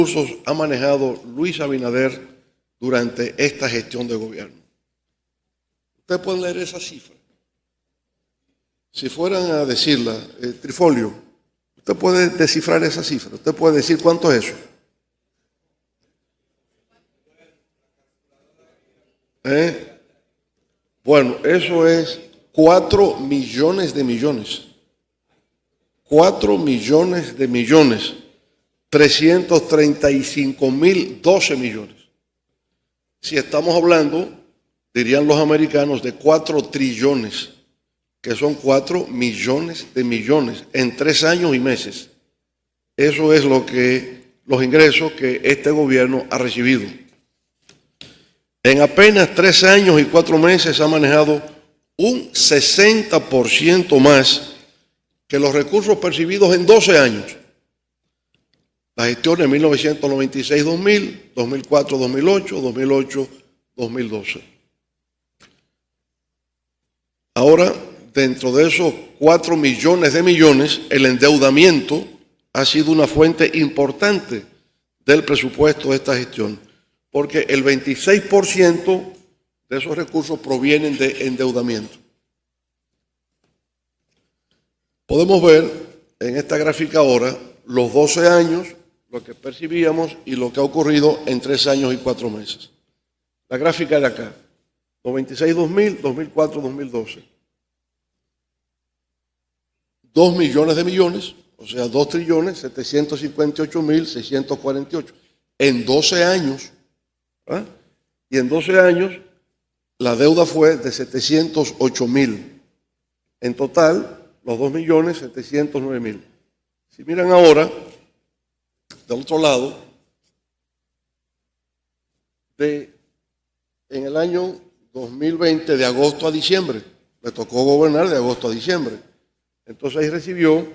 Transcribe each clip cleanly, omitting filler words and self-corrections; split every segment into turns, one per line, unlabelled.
recursos ha manejado Luis Abinader durante esta gestión de gobierno. Ustedes pueden leer esa cifra. Si fueran a decirla, Trifolio, usted puede descifrar esa cifra. Usted puede decir cuánto es eso. Bueno, eso es 4 millones de millones. 4 millones de millones. 335.012 millones. Si estamos hablando, dirían los americanos, de 4 trillones, que son 4 millones de millones en 3 años y meses. Eso es los ingresos que este gobierno ha recibido. En apenas 3 años y 4 meses ha manejado un 60% más que los recursos percibidos en 12 años. La gestión de 1996-2000, 2004-2008, 2008-2012. Ahora, dentro de esos 4 millones de millones, el endeudamiento ha sido una fuente importante del presupuesto de esta gestión, porque el 26% de esos recursos provienen de endeudamiento. Podemos ver en esta gráfica ahora los 12 años, lo que percibíamos y lo que ha ocurrido en 3 años y 4 meses. La gráfica de acá, 96-2000, 2004-2012. 2 millones de millones, o sea, 2.758.648 en 12 años. ¿Ah? Y en 12 años la deuda fue de 708.000. En total, los 2.709.000. Si miran ahora, del otro lado, en el año 2020, de agosto a diciembre, le tocó gobernar de agosto a diciembre. Entonces ahí recibió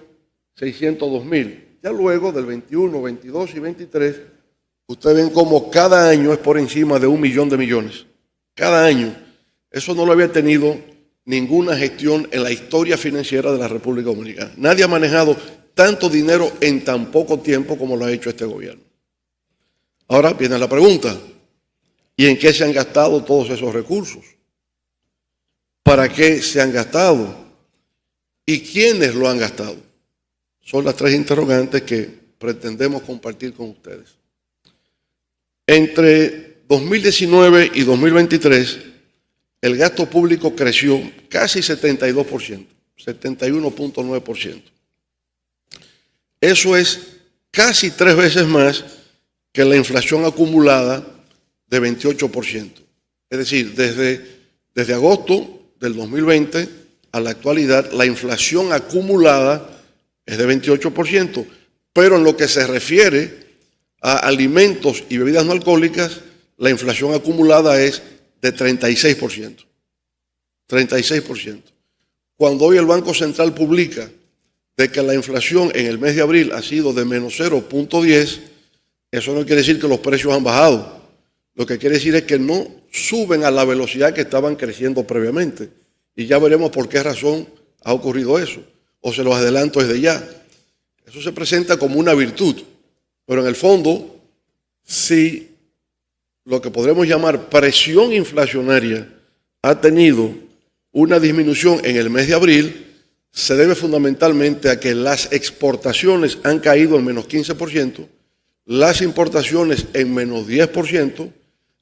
602.000. Ya luego del 21, 22 y 23, ustedes ven cómo cada año es por encima de 1 millón de millones. Cada año. Eso no lo había tenido ninguna gestión en la historia financiera de la República Dominicana. Nadie ha manejado tanto dinero en tan poco tiempo como lo ha hecho este gobierno. Ahora viene la pregunta, ¿y en qué se han gastado todos esos recursos? ¿Para qué se han gastado? ¿Y quiénes lo han gastado? Son las 3 interrogantes que pretendemos compartir con ustedes. Entre 2019 y 2023, el gasto público creció casi 72%, 71.9%. Eso es casi 3 veces más que la inflación acumulada de 28%. Es decir, desde agosto del 2020 a la actualidad, la inflación acumulada es de 28%, pero en lo que se refiere a alimentos y bebidas no alcohólicas, la inflación acumulada es de 36%. 36%. Cuando hoy el Banco Central publica de que la inflación en el mes de abril ha sido de menos 0.10, eso no quiere decir que los precios han bajado. Lo que quiere decir es que no suben a la velocidad que estaban creciendo previamente. Y ya veremos por qué razón ha ocurrido eso. O se los adelanto desde ya. Eso se presenta como una virtud. Pero en el fondo, si lo que podremos llamar presión inflacionaria ha tenido una disminución en el mes de abril, se debe fundamentalmente a que las exportaciones han caído en menos 15%, las importaciones en menos 10%,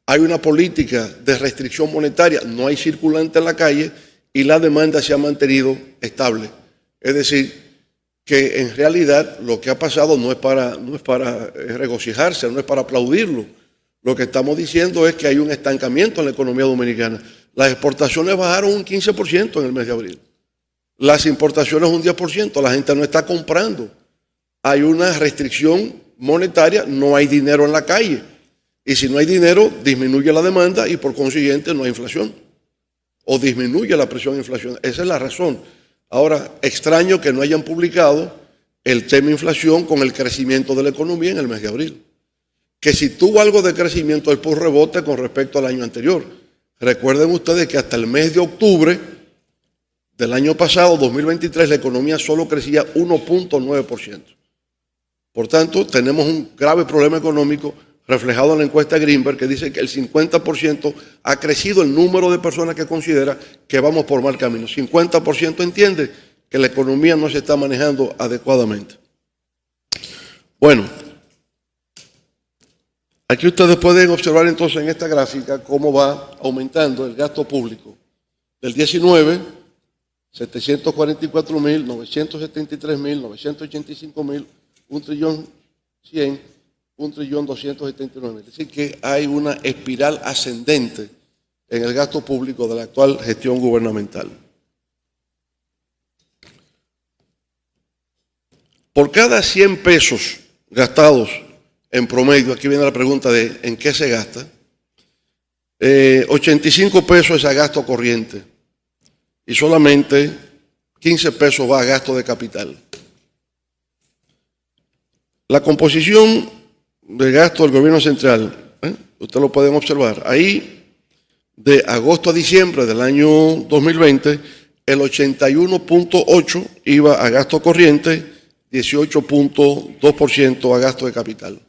hay una política de restricción monetaria, no hay circulante en la calle y la demanda se ha mantenido estable. Es decir, que en realidad lo que ha pasado no es para regocijarse, no es para aplaudirlo. Lo que estamos diciendo es que hay un estancamiento en la economía dominicana. Las exportaciones bajaron un 15% en el mes de abril. Las importaciones un 10%. La gente no está comprando. Hay una restricción monetaria, no hay dinero en la calle. Y si no hay dinero, disminuye la demanda y por consiguiente no hay inflación. O disminuye la presión de inflación. Esa es la razón. Ahora, extraño que no hayan publicado el tema inflación con el crecimiento de la economía en el mes de abril. Que si tuvo algo de crecimiento es por rebote con respecto al año anterior. Recuerden ustedes que hasta el mes de octubre del año pasado, 2023, la economía solo crecía 1.9%. Por tanto, tenemos un grave problema económico reflejado en la encuesta Greenberg, que dice que el 50% ha crecido el número de personas que considera que vamos por mal camino. 50% entiende que la economía no se está manejando adecuadamente. Bueno, aquí ustedes pueden observar entonces en esta gráfica cómo va aumentando el gasto público. Del 19, 744.000, 973.000, 985.000, 1.100.000, 1.279.000. Es decir, que hay una espiral ascendente en el gasto público de la actual gestión gubernamental. Por cada 100 pesos gastados en promedio, aquí viene la pregunta de ¿en qué se gasta? 85 pesos es a gasto corriente y solamente 15 pesos va a gasto de capital. La composición de gasto del gobierno central, ustedes lo pueden observar, ahí de agosto a diciembre del año 2020, el 81.8% iba a gasto corriente, 18.2% a gasto de capital.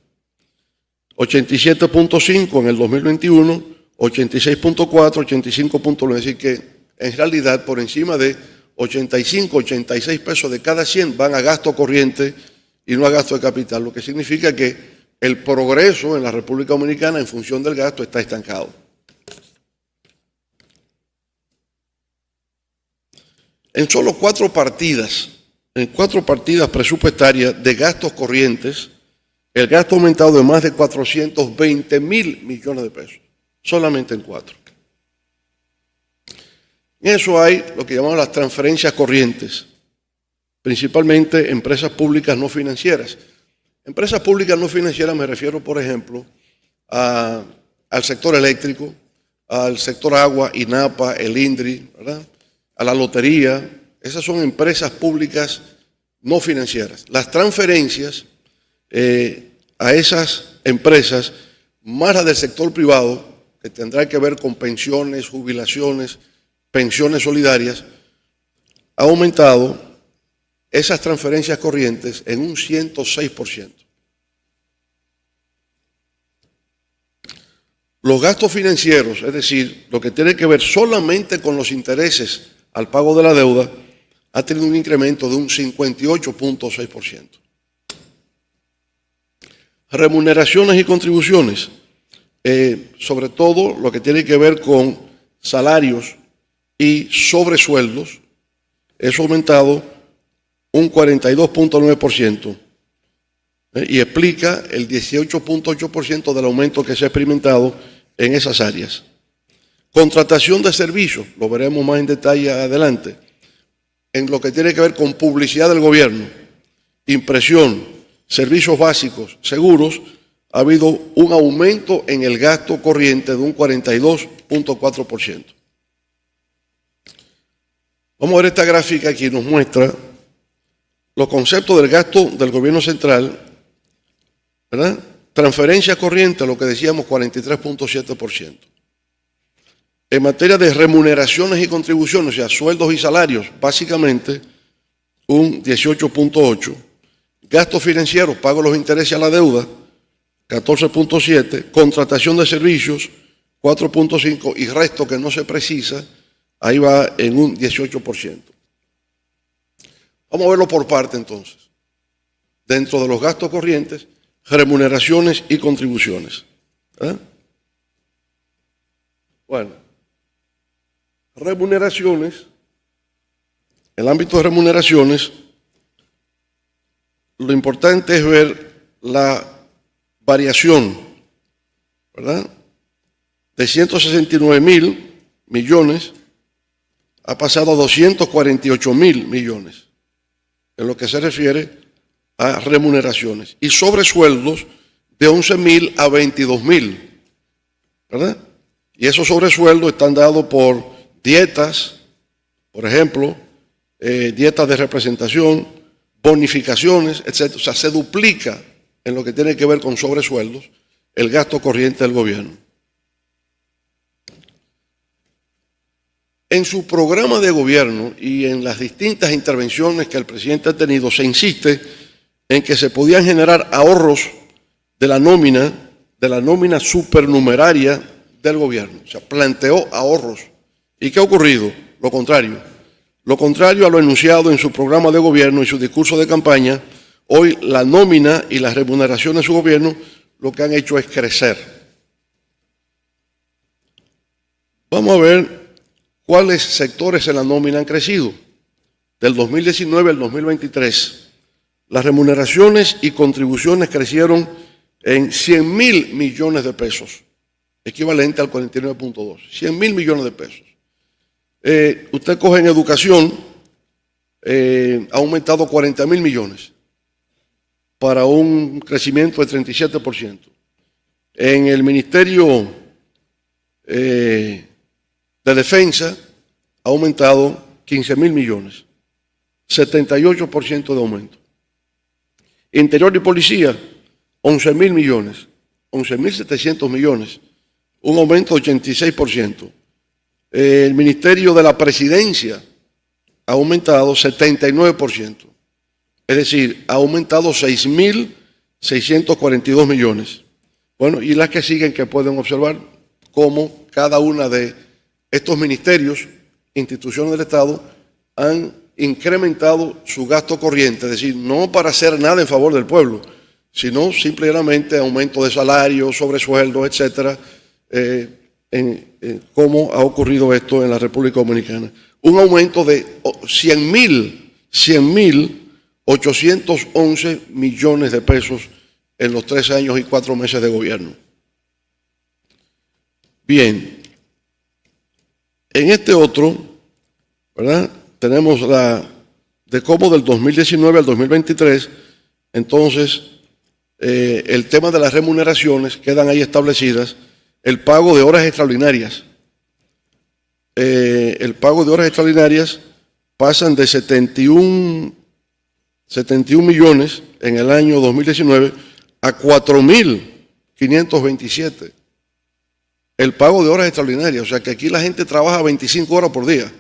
87.5% en el 2021, 86.4%, 85.9%, es decir que en realidad por encima de 85, 86 pesos de cada 100 van a gasto corriente y no a gasto de capital, lo que significa que el progreso en la República Dominicana en función del gasto está estancado. En solo 4 partidas presupuestarias de gastos corrientes, el gasto ha aumentado de más de 420.000 millones de pesos, solamente en 4. En eso hay lo que llamamos las transferencias corrientes, principalmente empresas públicas no financieras. Empresas públicas no financieras me refiero, por ejemplo, al sector eléctrico, al sector agua, INAPA, el INDRI, ¿verdad?, a la lotería. Esas son empresas públicas no financieras. Las transferencias a esas empresas, más las del sector privado, que tendrá que ver con pensiones, jubilaciones, pensiones solidarias, ha aumentado esas transferencias corrientes en un 106%. Los gastos financieros, es decir, lo que tiene que ver solamente con los intereses al pago de la deuda, ha tenido un incremento de un 58.6%. Remuneraciones y contribuciones, sobre todo lo que tiene que ver con salarios y sobresueldos, eso ha aumentado un 42.9% y explica el 18.8% del aumento que se ha experimentado en esas áreas. Contratación de servicios, lo veremos más en detalle adelante, en lo que tiene que ver con publicidad del gobierno, impresión, servicios básicos, seguros, ha habido un aumento en el gasto corriente de un 42.4%. Vamos a ver esta gráfica que nos muestra los conceptos del gasto del gobierno central, ¿verdad? Transferencia corriente, lo que decíamos, 43.7%. En materia de remuneraciones y contribuciones, o sea, sueldos y salarios, básicamente un 18.8%. Gastos financieros, pago de los intereses a la deuda, 14.7%. Contratación de servicios, 4.5%. Y resto que no se precisa, ahí va en un 18%. Vamos a verlo por parte entonces. Dentro de los gastos corrientes, remuneraciones y contribuciones. Bueno, remuneraciones, el ámbito de remuneraciones, lo importante es ver la variación, ¿verdad?, de 169.000 millones ha pasado a 248.000 millones en lo que se refiere a remuneraciones y sobresueldos de 11.000 a 22.000, ¿verdad? Y esos sobresueldos están dados por dietas, por ejemplo, dietas de representación, bonificaciones, etc. O sea, se duplica en lo que tiene que ver con sobresueldos el gasto corriente del gobierno. En su programa de gobierno y en las distintas intervenciones que el presidente ha tenido, se insiste en que se podían generar ahorros de la nómina supernumeraria del gobierno. O sea, planteó ahorros. ¿Y qué ha ocurrido? Lo contrario. Lo contrario a lo enunciado en su programa de gobierno y su discurso de campaña, hoy la nómina y las remuneraciones de su gobierno lo que han hecho es crecer. Vamos a ver cuáles sectores en la nómina han crecido. Del 2019 al 2023, las remuneraciones y contribuciones crecieron en 100.000 millones de pesos, equivalente al 49.2, 100.000 millones de pesos. Usted coge en educación, ha aumentado 40.000 millones para un crecimiento de 37%. En el Ministerio de Defensa ha aumentado 15.000 millones, 78% de aumento. Interior y Policía, 11.000 millones, 11.700 millones, un aumento de 86%. El Ministerio de la Presidencia ha aumentado 79%. Es decir, ha aumentado 6.642 millones. Bueno, y las que siguen que pueden observar cómo cada una de estos ministerios, instituciones del Estado, han incrementado su gasto corriente, es decir, no para hacer nada en favor del pueblo, sino simplemente aumento de salarios, sobresueldos, etcétera, cómo ha ocurrido esto en la República Dominicana. Un aumento de 100.811 millones de pesos en los 3 años y 4 meses de gobierno. Bien, en este otro, ¿verdad?, tenemos de cómo del 2019 al 2023, entonces, el tema de las remuneraciones quedan ahí establecidas, el pago de horas extraordinarias. El pago de horas extraordinarias pasan de 71 millones en el año 2019 a 4.527. El pago de horas extraordinarias, o sea que aquí la gente trabaja 25 horas por día,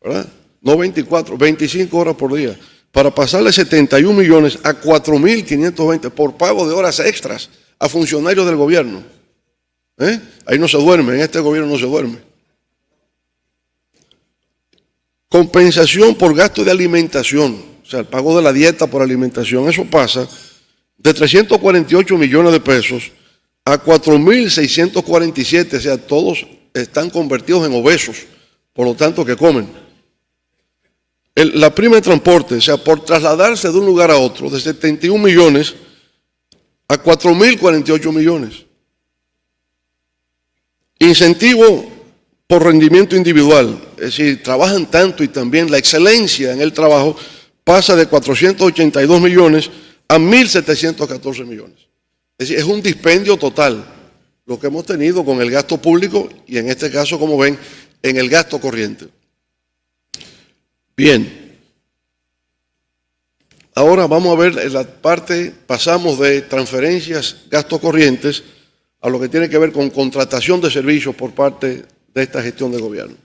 ¿verdad? No 24, 25 horas por día, para pasarle 71 millones a 4.520 por pago de horas extras a funcionarios del gobierno. Ahí no se duerme, en este gobierno no se duerme. Compensación por gasto de alimentación, o sea, el pago de la dieta por alimentación, eso pasa de 348 millones de pesos a 4.647, o sea, todos están convertidos en obesos, por lo tanto que comen. La prima de transporte, o sea, por trasladarse de un lugar a otro, de 71 millones a 4.048 millones. Incentivo por rendimiento individual, es decir, trabajan tanto y también la excelencia en el trabajo pasa de 482 millones a 1.714 millones. Es decir, es un dispendio total lo que hemos tenido con el gasto público y en este caso, como ven, en el gasto corriente. Bien, ahora vamos a ver en la parte, pasamos de transferencias, gastos corrientes, a lo que tiene que ver con contratación de servicios por parte de esta gestión de gobierno.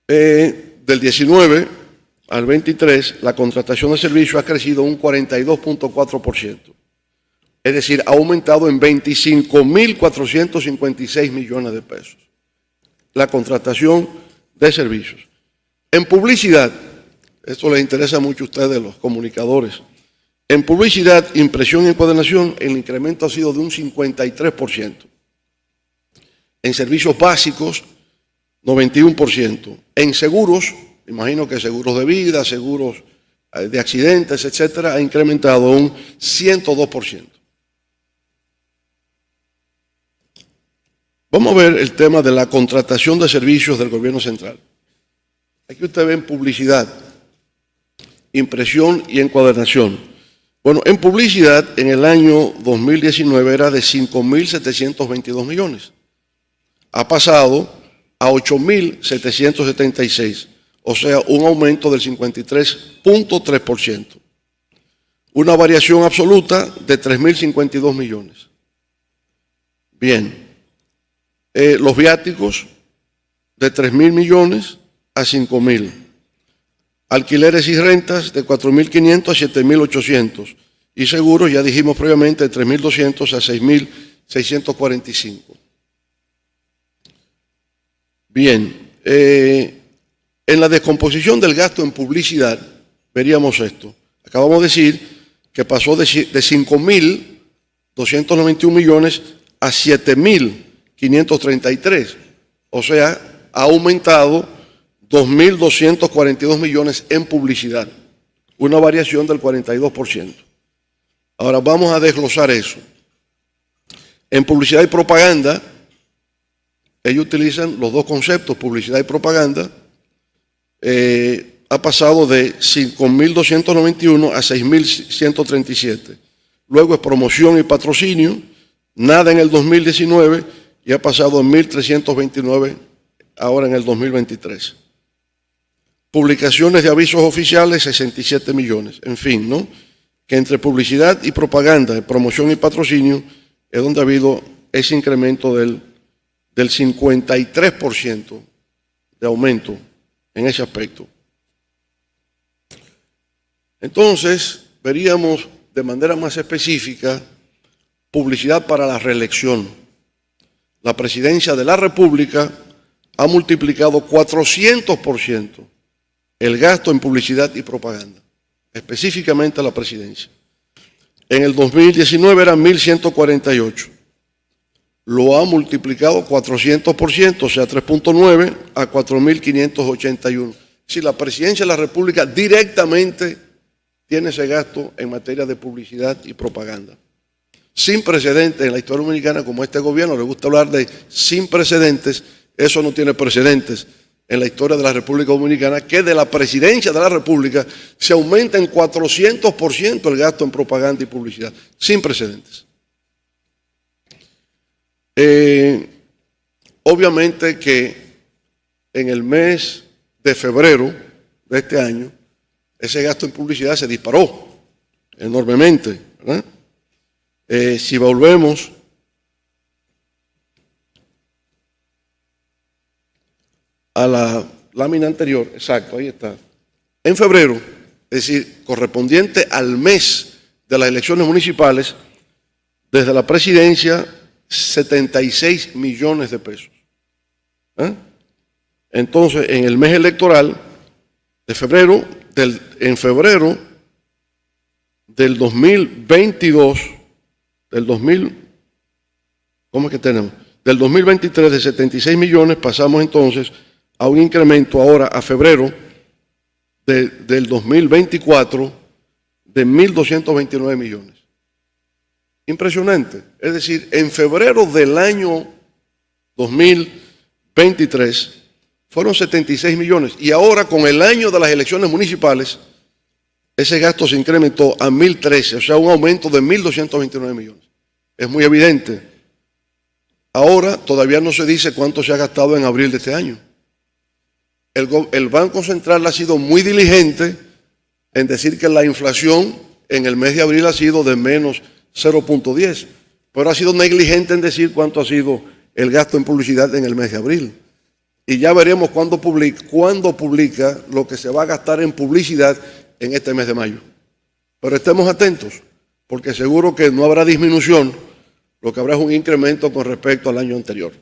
Del 19 al 23, la contratación de servicios ha crecido un 42.4%. Es decir, ha aumentado en 25.456 millones de pesos. La contratación de servicios. En publicidad, esto les interesa mucho a ustedes, los comunicadores. En publicidad, impresión y encuadernación, el incremento ha sido de un 53%. En servicios básicos, 91%. En seguros, imagino que seguros de vida, seguros de accidentes, etcétera, ha incrementado un 102%. Vamos a ver el tema de la contratación de servicios del gobierno central. Aquí usted ve en publicidad, impresión y encuadernación. Bueno, en publicidad en el año 2019 era de 5.722 millones. Ha pasado a 8.776, o sea, un aumento del 53.3%. Una variación absoluta de 3.052 millones. Bien. Los viáticos de 3.000 millones a 5.000. alquileres y rentas de 4.500 a 7.800 y seguros, ya dijimos previamente, de 3.200 a 6.645. Bien, en la descomposición del gasto en publicidad, veríamos esto. Acabamos de decir que pasó de 5.291 millones a 7.533. O sea, ha aumentado 2.242 millones en publicidad, una variación del 42%. Ahora vamos a desglosar eso. En publicidad y propaganda, ellos utilizan los dos conceptos, publicidad y propaganda. Ha pasado de 5.291 a 6.137. Luego es promoción y patrocinio, nada en el 2019 y ha pasado a 1.329 ahora en el 2023. Publicaciones de avisos oficiales, 67 millones. En fin, ¿no? Que entre publicidad y propaganda, promoción y patrocinio, es donde ha habido ese incremento del 53% de aumento en ese aspecto. Entonces, veríamos de manera más específica publicidad para la reelección. La presidencia de la República ha multiplicado 400% el gasto en publicidad y propaganda, específicamente la presidencia. En el 2019 eran 1.148. Lo ha multiplicado 400%, o sea, 3.9 a 4.581. Si la presidencia de la República directamente tiene ese gasto en materia de publicidad y propaganda. Sin precedentes en la historia dominicana, como a este gobierno le gusta hablar de sin precedentes, eso no tiene precedentes en la historia de la República Dominicana, que de la presidencia de la República se aumenta en 400% el gasto en propaganda y publicidad, sin precedentes. Obviamente que en el mes de febrero de este año, ese gasto en publicidad se disparó enormemente, ¿verdad? Si volvemos a la lámina anterior, exacto, ahí está. En febrero, es decir, correspondiente al mes de las elecciones municipales, desde la presidencia, 76 millones de pesos. Entonces, en el mes electoral de febrero, en febrero del 2022, ¿cómo es que tenemos? Del 2023 de 76 millones pasamos entonces a un incremento ahora a febrero del 2024 de 1.229 millones. Impresionante. Es decir, en febrero del año 2023 fueron 76 millones y ahora con el año de las elecciones municipales ese gasto se incrementó a 1.013, o sea, un aumento de 1.229 millones. Es muy evidente. Ahora todavía no se dice cuánto se ha gastado en abril de este año. El Banco Central ha sido muy diligente en decir que la inflación en el mes de abril ha sido de menos 0.10, pero ha sido negligente en decir cuánto ha sido el gasto en publicidad en el mes de abril. Y ya veremos cuándo publica lo que se va a gastar en publicidad en este mes de mayo. Pero estemos atentos, porque seguro que no habrá disminución, lo que habrá es un incremento con respecto al año anterior.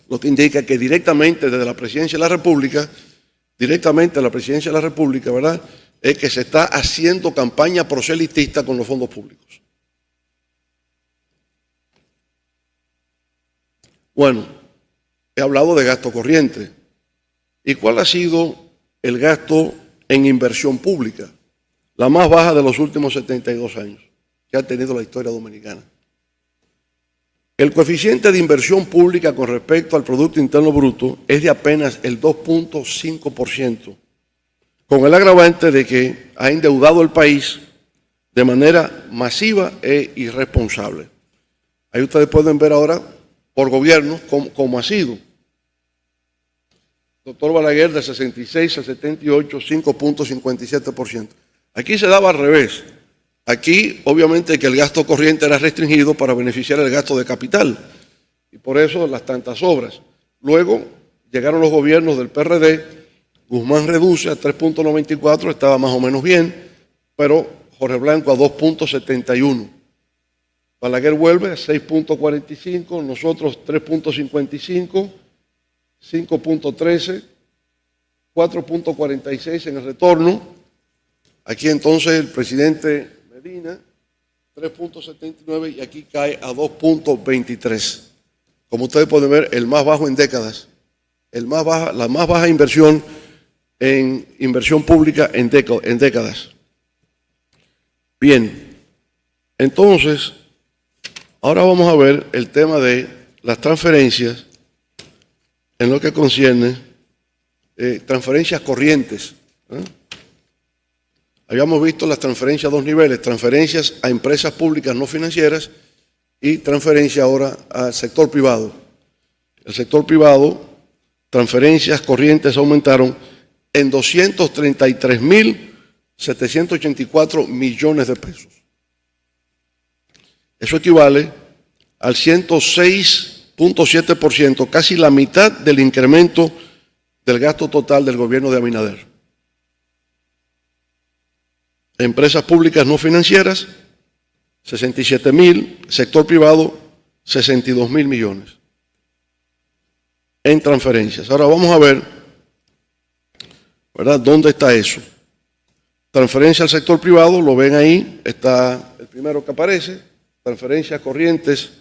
Lo que indica que directamente desde la Presidencia de la República, ¿verdad?, es que se está haciendo campaña proselitista con los fondos públicos. Bueno, he hablado de gasto corriente. ¿Y cuál ha sido el gasto en inversión pública? La más baja de los últimos 72 años que ha tenido la historia dominicana. El coeficiente de inversión pública con respecto al Producto Interno Bruto es de apenas el 2.5%, con el agravante de que ha endeudado el país de manera masiva e irresponsable. Ahí ustedes pueden ver ahora por gobierno cómo ha sido. Doctor Balaguer, de 66 a 78, 5.57%. Aquí se daba al revés. Aquí, obviamente, que el gasto corriente era restringido para beneficiar el gasto de capital. Y por eso las tantas obras. Luego llegaron los gobiernos del PRD, Guzmán reduce a 3.94, estaba más o menos bien, pero Jorge Blanco a 2.71. Balaguer vuelve a 6.45, nosotros 3.55, 5.13, 4.46 en el retorno. Aquí entonces el presidente Medina, 3.79 y aquí cae a 2.23. Como ustedes pueden ver, el más bajo en décadas, la más baja inversión en inversión pública en décadas. Bien, entonces, ahora vamos a ver el tema de las transferencias en lo que concierne transferencias corrientes. Habíamos visto las transferencias a dos niveles, transferencias a empresas públicas no financieras y transferencia ahora al sector privado. El sector privado, transferencias corrientes aumentaron en 233.784 millones de pesos. Eso equivale al 106.7%, casi la mitad del incremento del gasto total del gobierno de Abinader. Empresas públicas no financieras, 67.000, sector privado, 62.000 millones en transferencias. Ahora vamos a ver, ¿verdad?, ¿dónde está eso? Transferencia al sector privado, lo ven ahí, está el primero que aparece, transferencias corrientes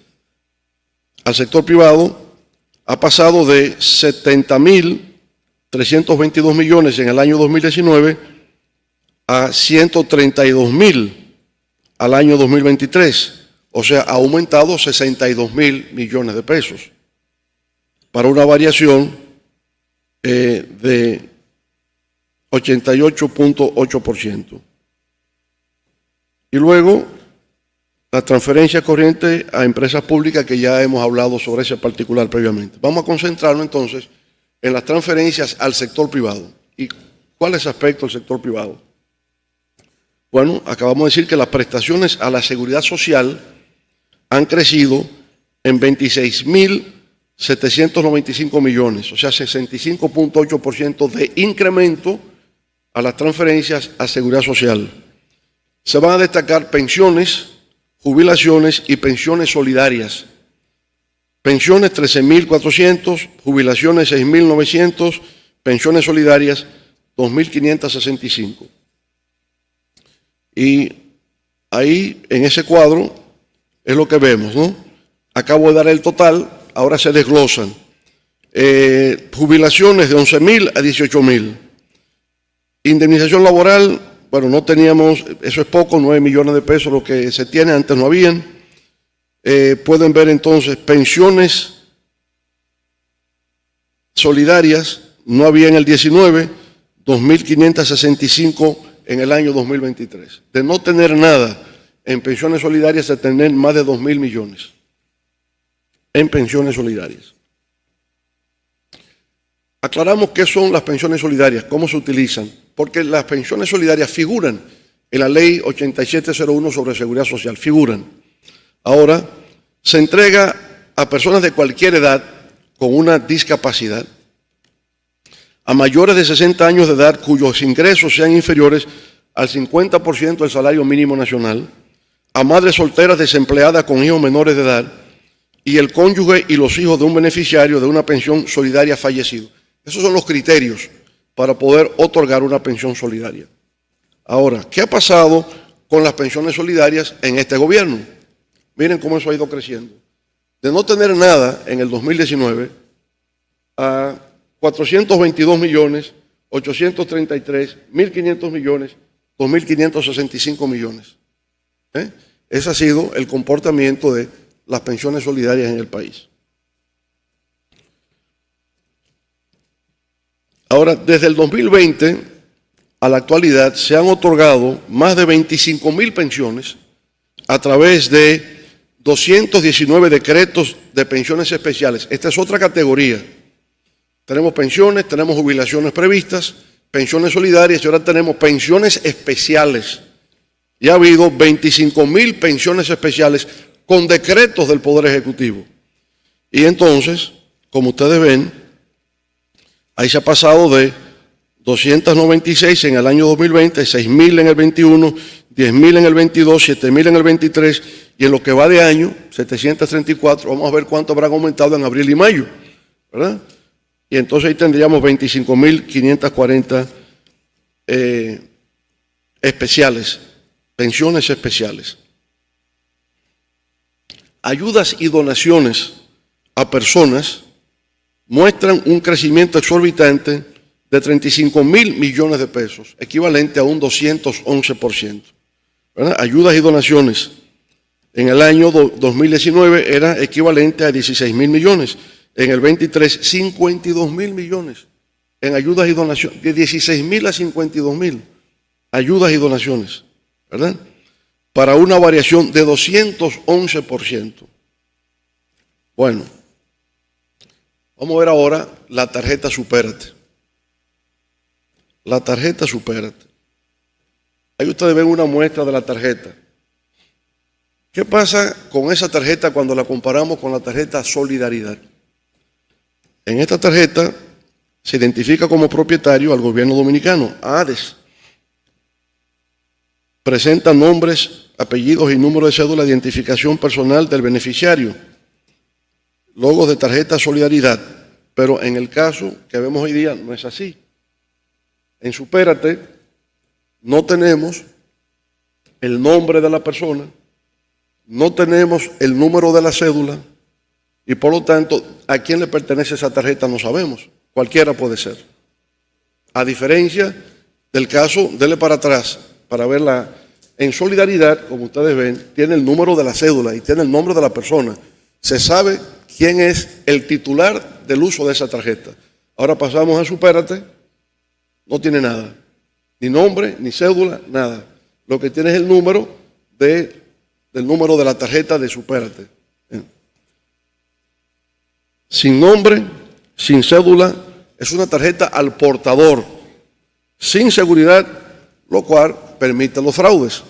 al sector privado, ha pasado de 70.322 millones en el año 2019 a 132.000 al año 2023, o sea, ha aumentado 62.000 millones de pesos, para una variación de 88.8%. Y luego, la transferencia corriente a empresas públicas, que ya hemos hablado sobre ese particular previamente. Vamos a concentrarnos entonces en las transferencias al sector privado. ¿Y cuál es el aspecto del sector privado? Bueno, acabamos de decir que las prestaciones a la seguridad social han crecido en 26.795 millones, o sea, 65.8% de incremento a las transferencias a seguridad social. Se van a destacar pensiones, jubilaciones y pensiones solidarias. Pensiones 13.400, jubilaciones 6.900, pensiones solidarias 2.565. Y ahí, en ese cuadro, es lo que vemos, ¿no? Acabo de dar el total, ahora se desglosan. Jubilaciones de 11.000 a 18.000. Indemnización laboral, bueno, no teníamos, eso es poco, 9 millones de pesos lo que se tiene, antes no habían. Pueden ver entonces pensiones solidarias, no había en el 19, 2.565 en el año 2023. De no tener nada en pensiones solidarias a tener más de 2.000 millones en pensiones solidarias. Aclaramos qué son las pensiones solidarias, cómo se utilizan, porque las pensiones solidarias figuran en la ley 8701 sobre seguridad social, figuran. Ahora, se entrega a personas de cualquier edad con una discapacidad, a mayores de 60 años de edad cuyos ingresos sean inferiores al 50% del salario mínimo nacional, a madres solteras desempleadas con hijos menores de edad y el cónyuge y los hijos de un beneficiario de una pensión solidaria fallecido. Esos son los criterios para poder otorgar una pensión solidaria. Ahora, ¿qué ha pasado con las pensiones solidarias en este gobierno? Miren cómo eso ha ido creciendo. De no tener nada en el 2019 a 422 millones, 833, 1.500 millones, 2.565 millones. Ese ha sido el comportamiento de las pensiones solidarias en el país. Ahora, desde el 2020 a la actualidad se han otorgado más de 25.000 pensiones a través de 219 decretos de pensiones especiales. Esta es otra categoría. Tenemos pensiones, tenemos jubilaciones previstas, pensiones solidarias y ahora tenemos pensiones especiales. Ya ha habido 25.000 pensiones especiales con decretos del Poder Ejecutivo. Y entonces, como ustedes ven, ahí se ha pasado de 296 en el año 2020, 6.000 en el 21, 10.000 en el 22, 7.000 en el 23 y en lo que va de año, 734. Vamos a ver cuánto habrán aumentado en abril y mayo, ¿verdad? Y entonces ahí tendríamos 25.540 especiales, pensiones especiales. Ayudas y donaciones a personas muestran un crecimiento exorbitante de 35.000 millones de pesos, equivalente a un 211%. ¿Verdad? Ayudas y donaciones en el año 2019 era equivalente a 16.000 millones. En el 23, 52.000 millones en ayudas y donaciones, de 16.000 a 52.000 ayudas y donaciones, ¿verdad? Para una variación de 211%. Bueno, vamos a ver ahora la tarjeta Supérate. La tarjeta Supérate. Ahí ustedes ven una muestra de la tarjeta. ¿Qué pasa con esa tarjeta cuando la comparamos con la tarjeta Solidaridad? En esta tarjeta se identifica como propietario al gobierno dominicano, a ADES. Presenta nombres, apellidos y número de cédula de identificación personal del beneficiario. Logos de tarjeta Solidaridad. Pero en el caso que vemos hoy día no es así. En Supérate no tenemos el nombre de la persona, no tenemos el número de la cédula y por lo tanto a quién le pertenece esa tarjeta no sabemos. Cualquiera puede ser. A diferencia del caso, dele para atrás para verla. En Solidaridad, como ustedes ven, tiene el número de la cédula y tiene el nombre de la persona. Se sabe quién es el titular del uso de esa tarjeta. Ahora pasamos a Supérate. No tiene nada, ni nombre, ni cédula, nada. Lo que tiene es el número del número de la tarjeta de Supérate. Sin nombre, sin cédula, es una tarjeta al portador, sin seguridad, lo cual permite los fraudes.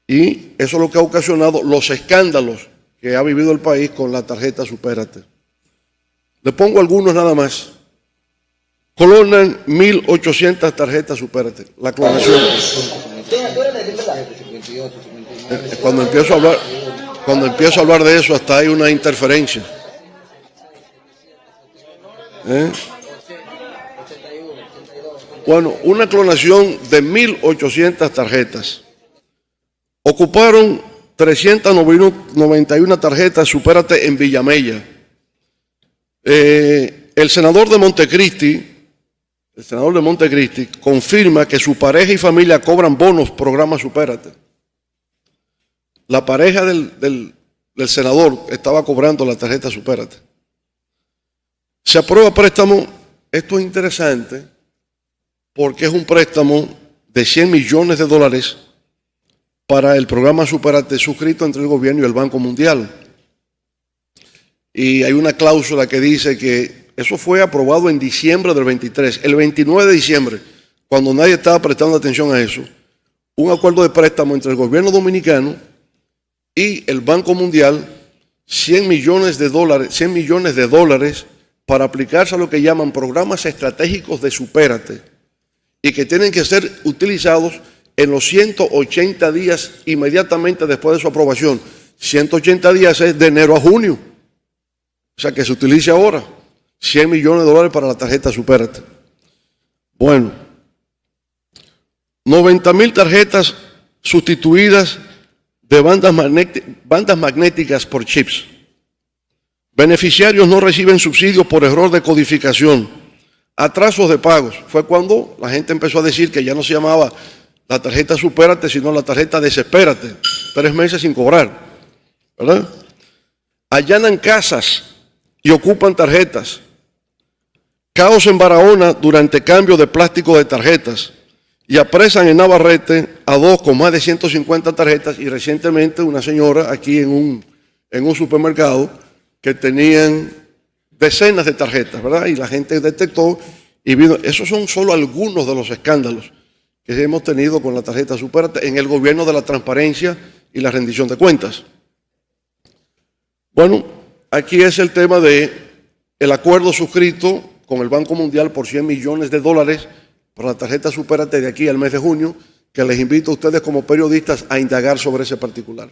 Y eso es lo que ha ocasionado los escándalos que ha vivido el país con la tarjeta Supérate. Le pongo algunos nada más. Clonan 1.800 tarjetas Supérate. La clonación. Cuando empiezo a hablar de eso, hasta hay una interferencia. Bueno, una clonación de 1.800 tarjetas. Ocuparon 391 tarjetas Supérate en Villamella. El senador de Montecristi confirma que su pareja y familia cobran bonos programa Supérate. La pareja del senador estaba cobrando la tarjeta Supérate. Se aprueba préstamo. Esto es interesante porque es un préstamo de 100 millones de dólares para el programa Supérate suscrito entre el gobierno y el Banco Mundial. Y hay una cláusula que dice que eso fue aprobado en diciembre del 23. El 29 de diciembre, cuando nadie estaba prestando atención a eso, un acuerdo de préstamo entre el gobierno dominicano y el Banco Mundial, 100 millones de dólares para aplicarse a lo que llaman programas estratégicos de Supérate y que tienen que ser utilizados en los 180 días inmediatamente después de su aprobación. 180 días es de enero a junio. O sea que se utilice ahora. 100 millones de dólares para la tarjeta Supérate. Bueno, 90.000 tarjetas sustituidas de bandas magnéticas por chips. Beneficiarios no reciben subsidios por error de codificación. Atrasos de pagos. Fue cuando la gente empezó a decir que ya no se llamaba la tarjeta Supérate, sino la tarjeta Desespérate. 3 meses sin cobrar, ¿verdad? Allanan casas y ocupan tarjetas. Caos en Barahona durante cambio de plástico de tarjetas. Y apresan en Navarrete a 2 con más de 150 tarjetas. Y recientemente una señora aquí en un supermercado que tenían decenas de tarjetas, ¿verdad? Y la gente detectó y vino. Esos son solo algunos de los escándalos que hemos tenido con la tarjeta Supérate en el gobierno de la transparencia y la rendición de cuentas. Bueno, aquí es el tema de el acuerdo suscrito con el Banco Mundial por $100 millones para la tarjeta Supérate de aquí al mes de junio, que les invito a ustedes como periodistas a indagar sobre ese particular.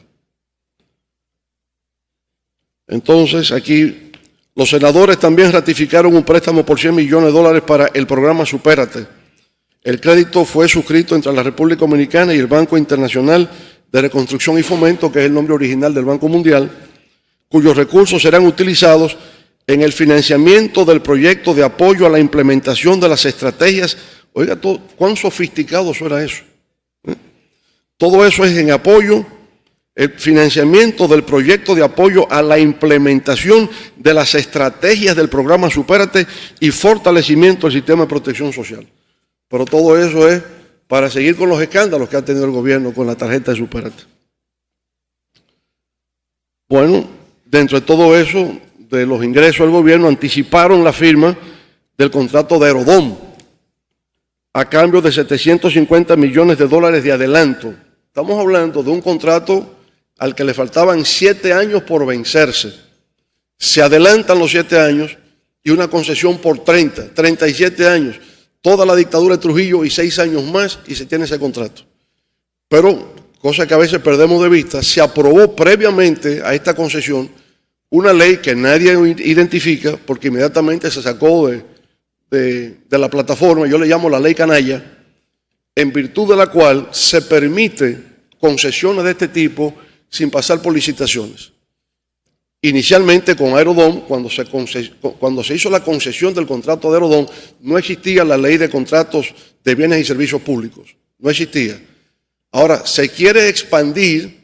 Entonces, aquí los senadores también ratificaron un préstamo por $100 millones para el programa Supérate. El crédito fue suscrito entre la República Dominicana y el Banco Internacional de Reconstrucción y Fomento, que es el nombre original del Banco Mundial, cuyos recursos serán utilizados en el financiamiento del proyecto de apoyo a la implementación de las estrategias. Oiga, cuán sofisticado suena eso. Todo eso es en apoyo, el financiamiento del proyecto de apoyo a la implementación de las estrategias del programa Supérate y fortalecimiento del sistema de protección social. Pero todo eso es para seguir con los escándalos que ha tenido el gobierno con la tarjeta de Supérate. Bueno, dentro de todo eso, de los ingresos del gobierno, anticiparon la firma del contrato de Aerodom a cambio de $750 millones de adelanto. Estamos hablando de un contrato al que le faltaban 7 años por vencerse. Se adelantan los 7 años y una concesión por 37 años. Toda la dictadura de Trujillo y 6 años más y se tiene ese contrato. Pero, cosa que a veces perdemos de vista, se aprobó previamente a esta concesión una ley que nadie identifica porque inmediatamente se sacó de la plataforma, yo le llamo la ley canalla, en virtud de la cual se permite concesiones de este tipo sin pasar por licitaciones. Inicialmente con Aerodom, cuando se hizo la concesión del contrato de Aerodom, no existía la ley de contratos de bienes y servicios públicos, no existía. Ahora, se quiere expandir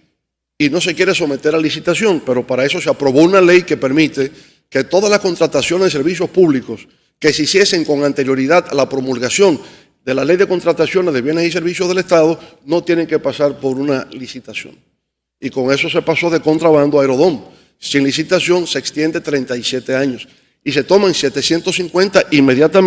y no se quiere someter a licitación, pero para eso se aprobó una ley que permite que todas las contrataciones de servicios públicos que se hiciesen con anterioridad a la promulgación de la ley de contrataciones de bienes y servicios del Estado no tienen que pasar por una licitación. Y con eso se pasó de contrabando a Aerodom. Sin licitación se extiende 37 años y se toman 750 inmediatamente.